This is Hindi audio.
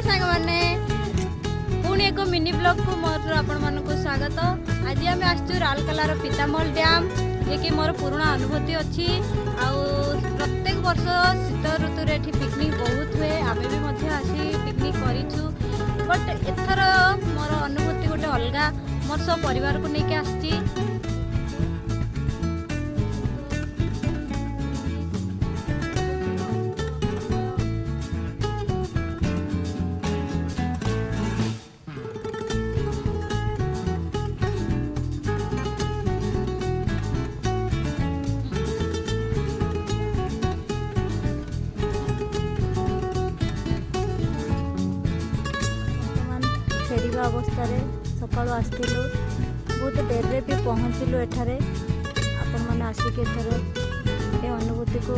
सांग मैंने पुणी एक मिनी ब्लॉग को मोर आपण मानक स्वागत। आज आम आसचु राउरकेलार पीतामल डैम जे कि मोर पुराना अनुभूति अच्छी। प्रत्येक वर्ष शीत ऋतु रे पिकनिक बहुत हुए, आम भी मध्य आसी पिकनिक करूँ। बट एथर मोर अनुभूति गोटे अलग, मोर सब परिवार को लेकिन आसची। फेरिया अवस्था सकाल आसलु बहुत डेरे भी पहुँचलु एठारे। आपण मैंने आसिक एथर ये अनुभूति को